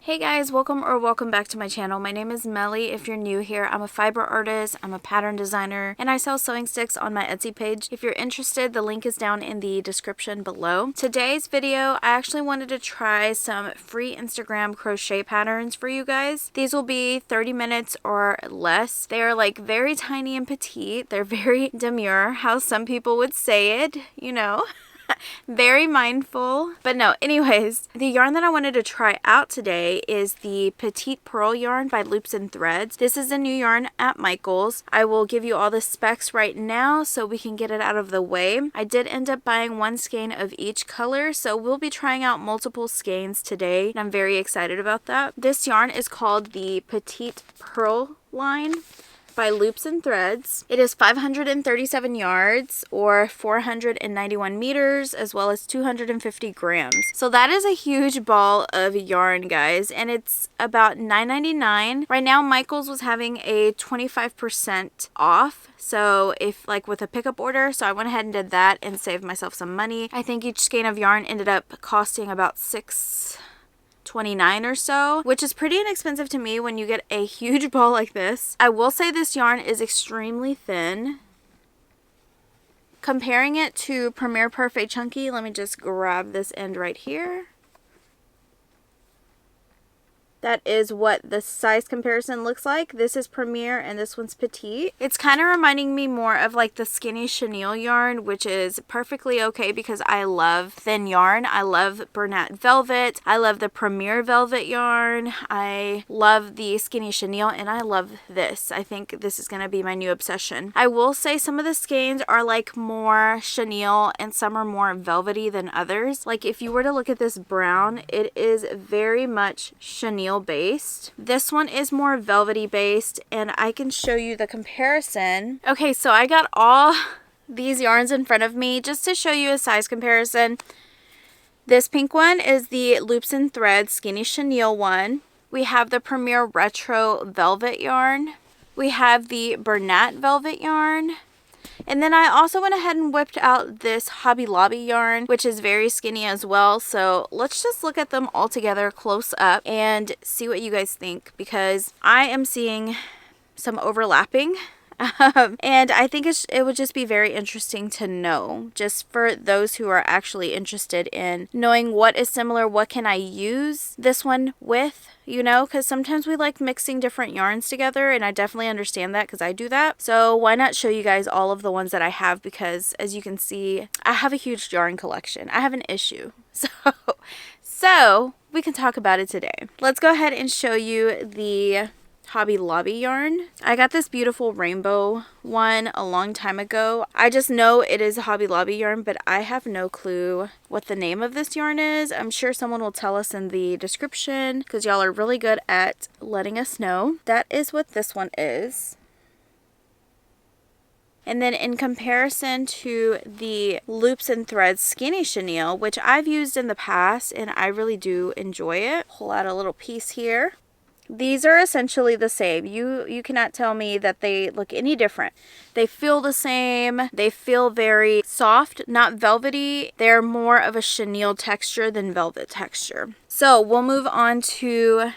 Hey guys, welcome back to my channel. My name is Melly. If you're new here, I'm a fiber artist, I'm a pattern designer, and I sell sewing sticks on my Etsy page. If you're interested, the link is down in the description below. Today's video, I actually wanted to try some free Instagram crochet patterns for you guys. These will be 30 minutes or less. They are like very tiny and petite. They're very demure, how some people would say it, you know. Very mindful. But no, anyways, the yarn that I wanted to try out today is the Petite Pearl yarn by Loops and Threads. This is a new yarn at Michael's. I will give you all the specs right now so we can get it out of the way. I did end up buying one skein of each color, so we'll be trying out multiple skeins today, and I'm very excited about that. This yarn is called the Petite Pearl line by Loops and Threads. It is 537 yards or 491 meters as well as 250 grams. So that is a huge ball of yarn, guys, and it's about $9.99. Right now Michael's was having a 25% off. So if like with a pickup order, so I went ahead and did that and saved myself some money. I think each skein of yarn ended up costing about $6.29 or so, which is pretty inexpensive to me when you get a huge ball like this. I will say this yarn is extremely thin. Comparing it to Premier Perfect Chunky, let me just grab this end right here. That is what the size comparison looks like. This is Premier and this one's Petite. It's kind of reminding me more of like the skinny chenille yarn, which is perfectly okay because I love thin yarn. I love Bernat Velvet. I love the Premier Velvet yarn. I love the skinny chenille and I love this. I think this is going to be my new obsession. I will say some of the skeins are like more chenille and some are more velvety than others. Like if you were to look at this brown, it is very much chenille based. This one is more velvety based, and I can show you the comparison. Okay, so I got all these yarns in front of me just to show you a size comparison. This pink one is the Loops and Threads Skinny Chenille one. We have the Premier Retro Velvet yarn. We have the Bernat Velvet yarn. And then I also went ahead and whipped out this Hobby Lobby yarn, which is very skinny as well. So let's just look at them all together close up and see what you guys think, because I am seeing some overlapping. And I think it would just be very interesting to know, just for those who are actually interested in knowing what is similar, what can I use this one with, you know, because sometimes we like mixing different yarns together, and I definitely understand that because I do that. So why not show you guys all of the ones that I have, because as you can see, I have a huge yarn collection. I have an issue. So we can talk about it today. Let's go ahead and show you the Hobby Lobby yarn. I got this beautiful rainbow one a long time ago. I just know it is a Hobby Lobby yarn, but I have no clue what the name of this yarn is. I'm sure someone will tell us in the description because y'all are really good at letting us know. That is what this one is. And then in comparison to the Loops and Threads Skinny Chenille, which I've used in the past and I really do enjoy it. Pull out a little piece here. These are essentially the same. You cannot tell me that they look any different. They feel the same. They feel very soft, not velvety. They're more of a chenille texture than velvet texture. So we'll move on to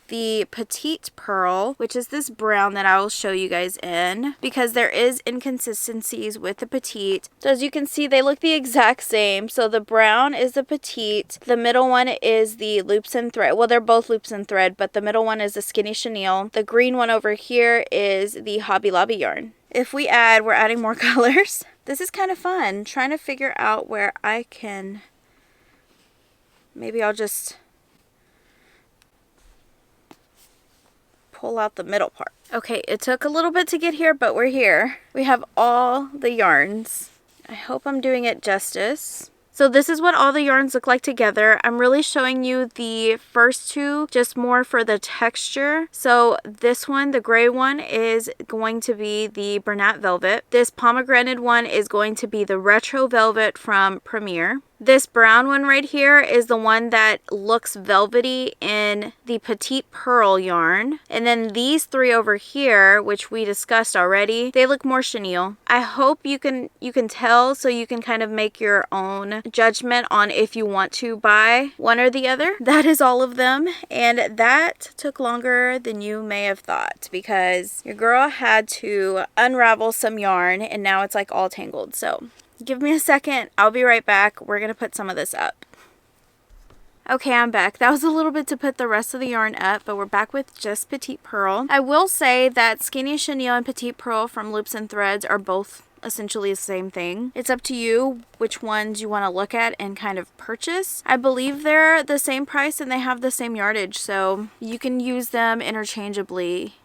the Petite Pearl, which is this brown that I will show you guys in, because there is inconsistencies with the Petite. So as you can see, they look the exact same. So the brown is the Petite, the middle one is the Loops and Thread. Well, they're both Loops and Thread, but the middle one is the Skinny Chenille. The green one over here is the Hobby Lobby yarn. If we add, we're adding more colors. This is kind of fun, trying to figure out where I can, maybe I'll just pull out the middle part. Okay, it took a little bit to get here, but we're here. We have all the yarns. I hope I'm doing it justice. So this is what all the yarns look like together. I'm really showing you the first two just more for the texture. So this one, the gray one, is going to be the Bernat Velvet. This pomegranate one is going to be the Retro Velvet from Premier. This brown one right here is the one that looks velvety in the Petite Pearl yarn. And then these three over here, which we discussed already, they look more chenille. I hope you can tell, so you can kind of make your own judgment on if you want to buy one or the other. That is all of them, and that took longer than you may have thought because your girl had to unravel some yarn and now it's like all tangled. So give me a second, I'll be right back. We're gonna put some of this up. Okay, I'm back. That was a little bit to put the rest of the yarn up, but we're back with just Petite Pearl. I will say that Skinny Chenille and Petite Pearl from Loops and Threads are both essentially the same thing. It's up to you which ones you want to look at and kind of purchase. I believe they're the same price and they have the same yardage, so you can use them interchangeably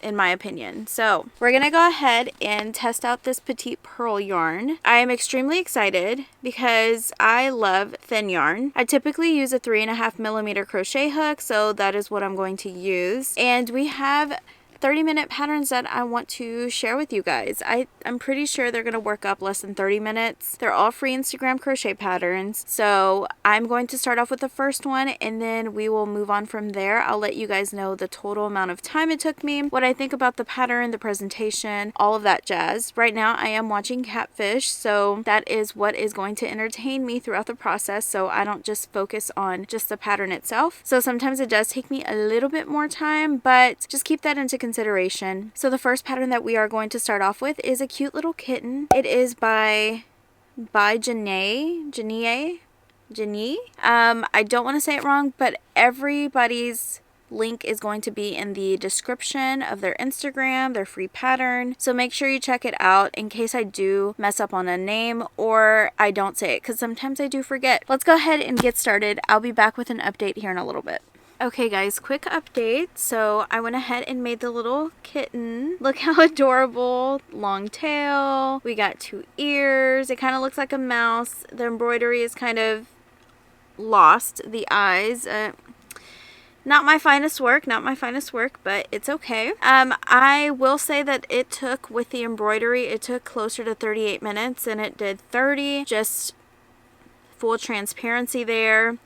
in my opinion. So we're gonna go ahead and test out this Petite Pearl yarn. I am extremely excited because I love thin yarn. I typically use a 3.5mm crochet hook, so that is what I'm going to use. And we have 30-minute patterns that I want to share with you guys. I'm pretty sure they're going to work up less than 30 minutes. They're all free Instagram crochet patterns. So I'm going to start off with the first one and then we will move on from there. I'll let you guys know the total amount of time it took me, what I think about the pattern, the presentation, all of that jazz. Right now I am watching Catfish, so that is what is going to entertain me throughout the process, so I don't just focus on just the pattern itself. So sometimes it does take me a little bit more time, but just keep that into consideration. So the first pattern that we are going to start off with is a cute little kitten. It is by ByGniyee. I don't want to say it wrong, but everybody's link is going to be in the description of their Instagram, their free pattern. So make sure you check it out in case I do mess up on a name or I don't say it, because sometimes I do forget. Let's go ahead and get started. I'll be back with an update here in a little bit. Okay guys, quick update. So I went ahead and made the little kitten. Look how adorable. Long tail. We got 2 ears. It kind of looks like a mouse. The embroidery is kind of lost. The eyes. Not my finest work, but it's okay. I will say that it took, with the embroidery, it took closer to 38 minutes and it did 30. Just full transparency there.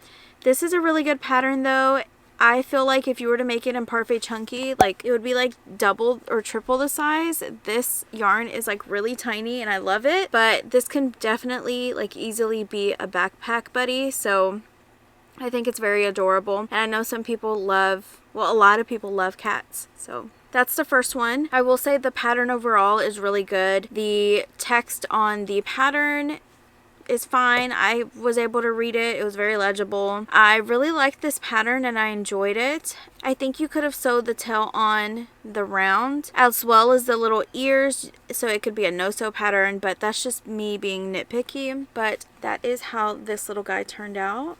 This is a really good pattern though. I feel like if you were to make it in Parfait Chunky, like it would be like double or triple the size. This yarn is like really tiny and I love it, but this can definitely like easily be a backpack buddy. So I think it's very adorable. And I know some people love, well, a lot of people love cats. So that's the first one. I will say the pattern overall is really good. The text on the pattern is fine. I was able to read it. It was very legible. I really liked this pattern and I enjoyed it. I think you could have sewed the tail on the round as well as the little ears, so it could be a no-sew pattern, but that's just me being nitpicky. But that is how this little guy turned out.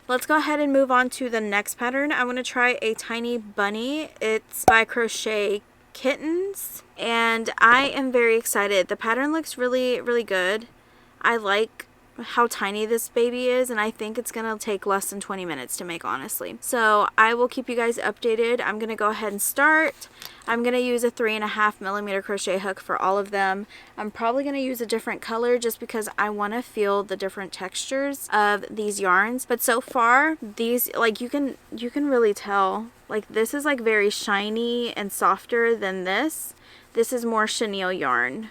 Let's go ahead and move on to the next pattern. I want to try a tiny bunny. It's by CrochetKitens. And I am very excited. The pattern looks really, really good. I like how tiny this baby is, and I think it's gonna take less than 20 minutes to make, honestly. So I will keep you guys updated. I'm gonna go ahead and start. I'm gonna use a 3.5mm crochet hook for all of them. I'm probably gonna use a different color just because I want to feel the different textures of these yarns. But so far, these, like, you can really tell, like, this is like very shiny and softer than this. This is more chenille yarn,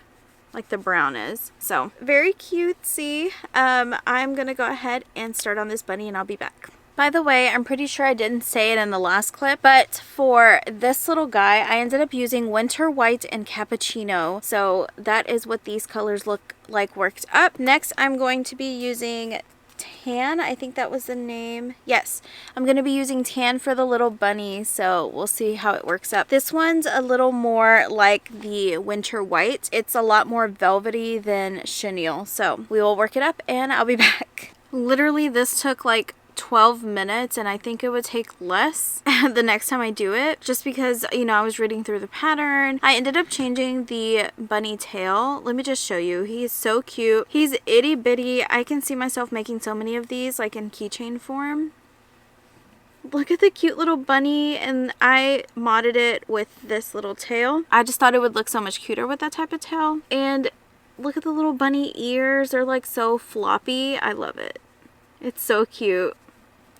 like the brown is. So very cutesy. I'm gonna go ahead and start on this bunny and I'll be back. By the way, I'm pretty sure I didn't say it in the last clip, but for this little guy, I ended up using Winter White and Cappuccino. So that is what these colors look like worked up. Next, I'm going to be using Tan. I think that was the name. Yes, I'm going to be using Tan for the little bunny, so we'll see how it works up. This one's a little more like the Winter White. It's a lot more velvety than chenille, so we will work it up and I'll be back. Literally, this took like 12 minutes and I think it would take less the next time I do it, just because, you know, I was reading through the pattern. I ended up changing the bunny tail. Let me just show you. He's so cute. He's itty bitty. I can see myself making so many of these, like in keychain form. Look at the cute little bunny, and I modded it with this little tail. I just thought it would look so much cuter with that type of tail. And look at the little bunny ears. They're like so floppy. I love it. It's so cute.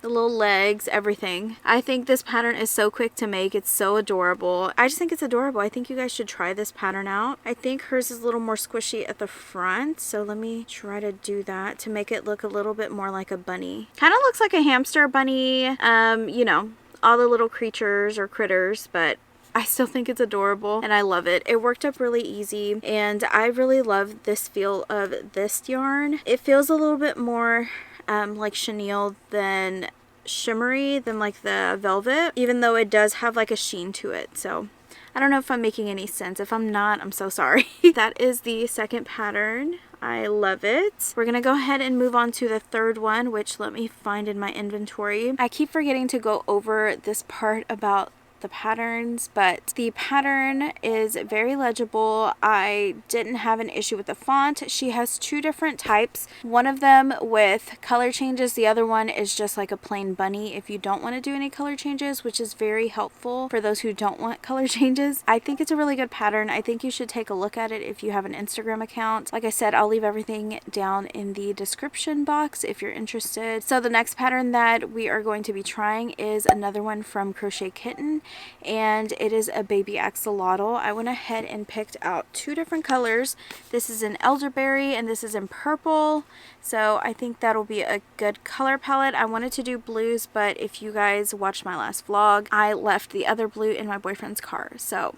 The little legs, everything. I think this pattern is so quick to make. It's so adorable. I just think it's adorable. I think you guys should try this pattern out. I think hers is a little more squishy at the front, so let me try to do that to make it look a little bit more like a bunny. Kind of looks like a hamster bunny, you know, all the little creatures or critters, but I still think it's adorable and I love it. It worked up really easy and I really love this feel of this yarn. It feels a little bit more like chenille than shimmery than like the velvet, even though it does have like a sheen to it. So I don't know if I'm making any sense. If I'm not, I'm so sorry. That is the second pattern. I love it. We're gonna go ahead and move on to the third one, which let me find in my inventory. I keep forgetting to go over this part about the patterns, but the pattern is very legible. I didn't have an issue with the font. She has two different types, one of them with color changes, the other one is just like a plain bunny if you don't want to do any color changes, which is very helpful for those who don't want color changes. I think it's a really good pattern. I think you should take a look at it if you have an Instagram account. Like I said, I'll leave everything down in the description box if you're interested. So the next pattern that we are going to be trying is another one from Crochet Kitten, and it is a baby axolotl. I went ahead and picked out two different colors. This is in elderberry and this is in purple, so I think that'll be a good color palette. I wanted to do blues, but if you guys watched my last vlog, I left the other blue in my boyfriend's car, so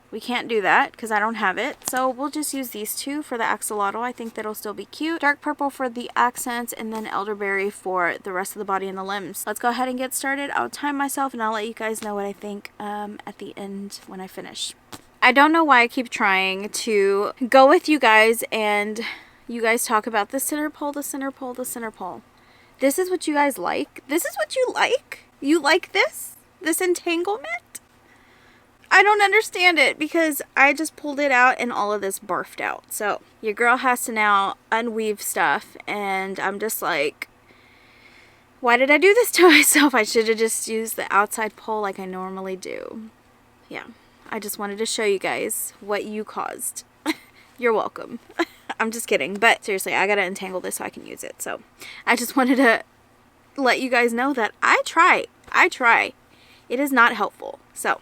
we can't do that because I don't have it. So we'll just use these two for the axolotl. I think that'll still be cute. Dark purple for the accents and then elderberry for the rest of the body and the limbs. Let's go ahead and get started. I'll time myself and I'll let you guys know what I think at the end when I finish. I don't know why I keep trying to go with you guys and you guys talk about the center pole, the center pole, the center pole. This is what you guys like? This is what you like? You like this? This entanglement? I don't understand it because I just pulled it out and all of this barfed out. So your girl has to now unweave stuff and I'm just like, why did I do this to myself? I should have just used the outside pole like I normally do. Yeah, I just wanted to show you guys what you caused. You're welcome. I'm just kidding, but seriously, I gotta untangle this so I can use it. So I just wanted to let you guys know that I try. It is not helpful. So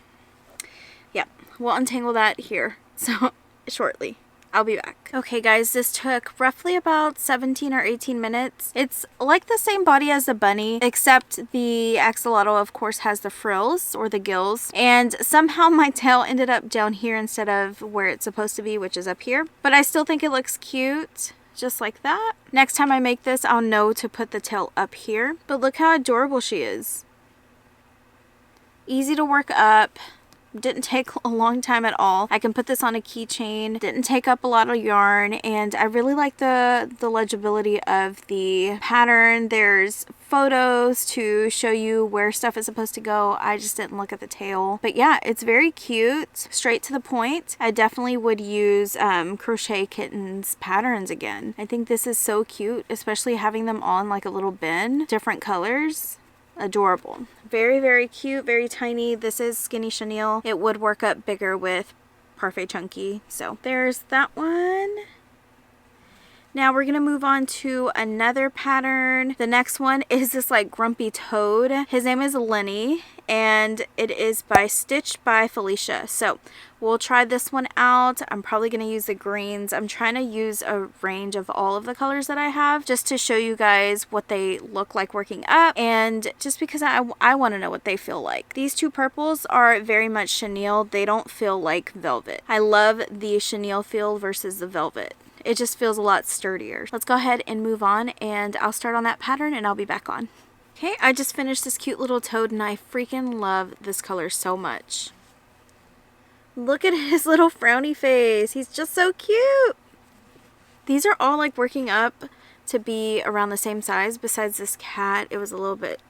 yeah, we'll untangle that here so shortly. I'll be back. Okay guys, this took roughly about 17 or 18 minutes. It's like the same body as the bunny, except the axolotl of course has the frills or the gills, and somehow my tail ended up down here instead of where it's supposed to be, which is up here. But I still think it looks cute, just like that. Next time I make this, I'll know to put the tail up here. But look how adorable she is. Easy to work up. Didn't take a long time at all. I can put this on a keychain. Didn't take up a lot of yarn, and I really like the legibility of the pattern. There's photos to show you where stuff is supposed to go. I just didn't look at the tail. But yeah, it's very cute, straight to the point. I definitely would use Crochet Kitens patterns again. I think this is so cute, especially having them all in like a little bin, different colors. Adorable. Very, very cute, very tiny. This is skinny chenille. It would work up bigger with Parfait Chunky. So there's that one. Now we're gonna move on to another pattern. The next one is this like grumpy toad. His name is Lenny and it is by Stitchedbyfelicia. So we'll try this one out. I'm probably gonna use the greens. I'm trying to use a range of all of the colors that I have just to show you guys what they look like working up, and just because I want to know what they feel like. These two purples are very much chenille. They don't feel like velvet. I love the chenille feel versus the velvet. It just feels a lot sturdier. Let's go ahead and move on, and I'll start on that pattern and I'll be back on. Okay, I just finished this cute little toad and I freaking love this color so much. Look at his little frowny face. He's just so cute. These are all like working up to be around the same size. Besides this cat, it was a little bit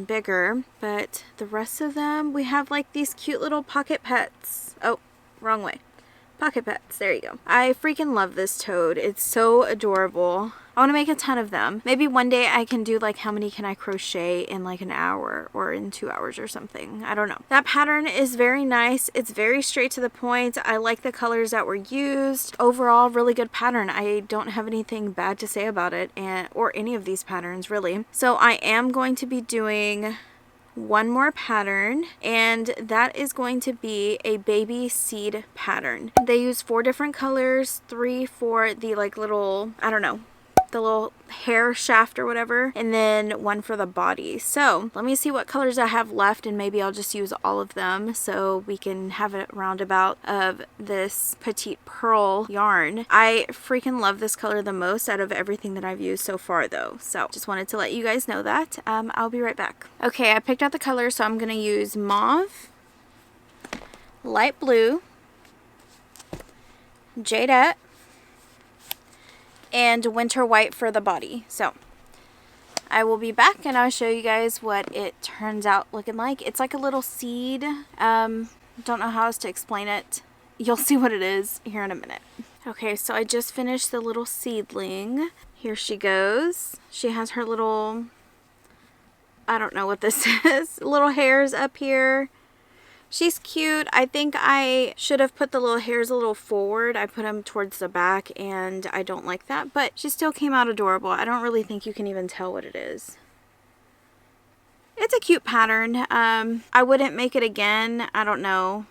bigger, but the rest of them, we have like these cute little pocket pets. Oh, wrong way. Pocket pets, there you go. I freaking love this toad. It's so adorable. I want to make a ton of them. Maybe one day I can do like how many can I crochet in like an hour or in 2 hours or something. I don't know. That pattern is very nice. It's very straight to the point. I like the colors that were used. Overall, really good pattern. I don't have anything bad to say about it or any of these patterns really. So I am going to be doing one more pattern, and that is going to be a baby seed pattern. They use 4 different colors, 3 for the like little, I don't know, the little hair shaft or whatever, and then 1 for the body. So let me see what colors I have left, and maybe I'll just use all of them so we can have a roundabout of this petite pearl yarn. I freaking love this color the most out of everything that I've used so far though, so just wanted to let you guys know that. I'll be right back. Okay, I picked out the colors, so I'm gonna use mauve, light blue, jadeite, and winter white for the body. So I will be back and I'll show you guys what it turns out looking like. It's like a little seed. Don't know how else to explain it. You'll see what it is here in a minute. Okay, so I just finished the little seedling. Here she goes. She has her little, I don't know what this is, little hairs up here. She's cute. I think I should have put the little hairs a little forward. I put them towards the back and I don't like that, but she still came out adorable. I don't really think you can even tell what it is. It's a cute pattern. I wouldn't make it again. I don't know.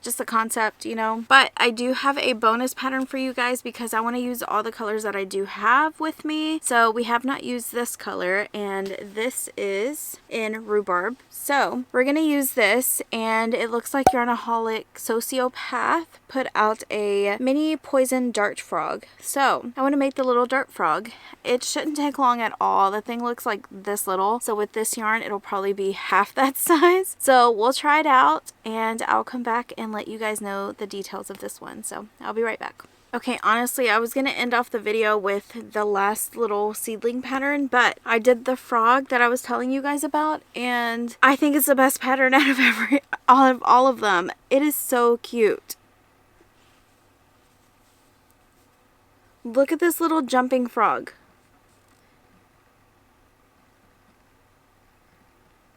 Just the concept, you know. But I do have a bonus pattern for you guys because I want to use all the colors that I do have with me. So we have not used this color, and this is in rhubarb. So we're going to use this, and it looks like Yarnaholic Sociopath put out a mini poison dart frog. So I want to make the little dart frog. It shouldn't take long at all. The thing looks like this little. So with this yarn, it'll probably be half that size. So we'll try it out, and I'll come back and let you guys know the details of this one. So I'll be right back. Okay, honestly, I was going to end off the video with the last little seedling pattern, but I did the frog that I was telling you guys about, and I think it's the best pattern out of all of them. It is so cute. Look at this little jumping frog.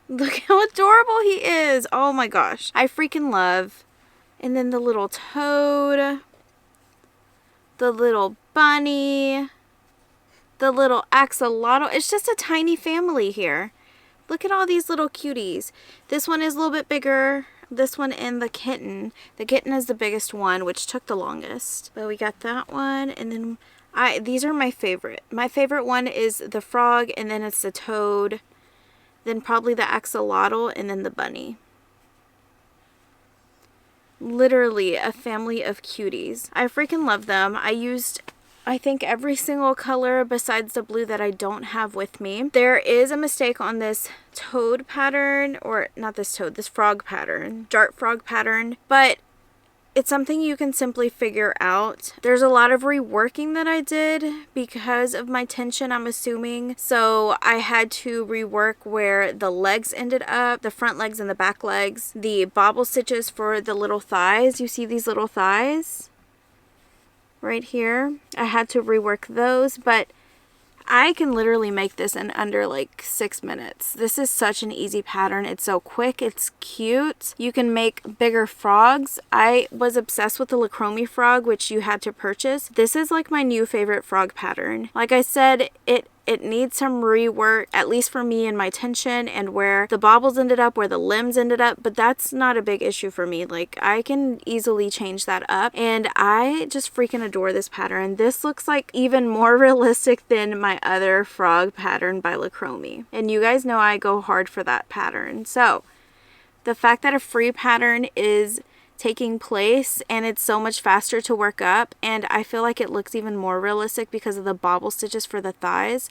Look how adorable he is. Oh my gosh. I freaking love. And then the little toad, the little bunny, the little axolotl. It's just a tiny family here. Look at all these little cuties. This one is a little bit bigger. This one and the kitten. The kitten is the biggest one, which took the longest. But we got that one, and then these are my favorite. My favorite one is the frog, and then it's the toad, then probably the axolotl, and then the bunny. Literally a family of cuties. I freaking love them. I used, I think, every single color besides the blue that I don't have with me. There is a mistake on this toad pattern, or not this toad, this frog pattern, dart frog pattern, but it's something you can simply figure out. There's a lot of reworking that I did because of my tension, I'm assuming. So I had to rework where the legs ended up, the front legs and the back legs, the bobble stitches for the little thighs. You see these little thighs right here? I had to rework those, but I can literally make this in under like 6 minutes. This is such an easy pattern. It's so quick. It's cute. You can make bigger frogs. I was obsessed with the Lacrome frog, which you had to purchase. This is like my new favorite frog pattern. Like I said, it needs some rework, at least for me and my tension and where the bobbles ended up, where the limbs ended up, but that's not a big issue for me. Like, I can easily change that up, and I just freaking adore this pattern. This looks like even more realistic than my other frog pattern by Lacrome, and you guys know I go hard for that pattern. So the fact that a free pattern is taking place and it's so much faster to work up, and I feel like it looks even more realistic because of the bobble stitches for the thighs.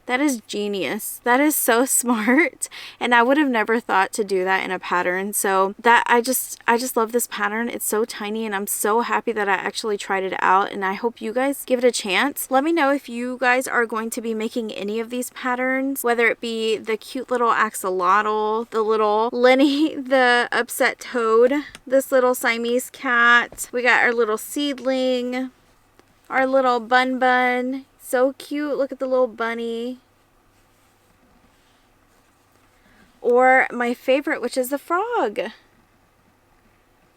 That is genius. That is so smart. And I would have never thought to do that in a pattern. So that I just love this pattern. It's so tiny and I'm so happy that I actually tried it out, and I hope you guys give it a chance. Let me know if you guys are going to be making any of these patterns, whether it be the cute little axolotl, the little Lenny, the upset toad, this little Siamese cat. We got our little seedling, our little bun. So cute. Look at the little bunny. Or my favorite, which is the frog.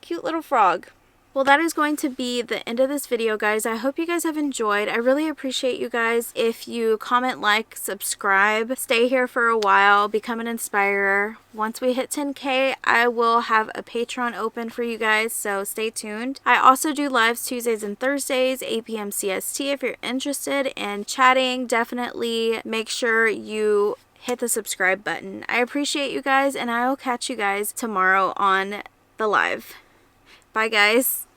Cute little frog. Well, that is going to be the end of this video, guys. I hope you guys have enjoyed. I really appreciate you guys if you comment, like, subscribe, stay here for a while, become an inspirer. Once we hit 10K, I will have a Patreon open for you guys, so stay tuned. I also do lives Tuesdays and Thursdays, 8 p.m. CST. If you're interested in chatting, definitely make sure you hit the subscribe button. I appreciate you guys, and I will catch you guys tomorrow on the live. Bye, guys.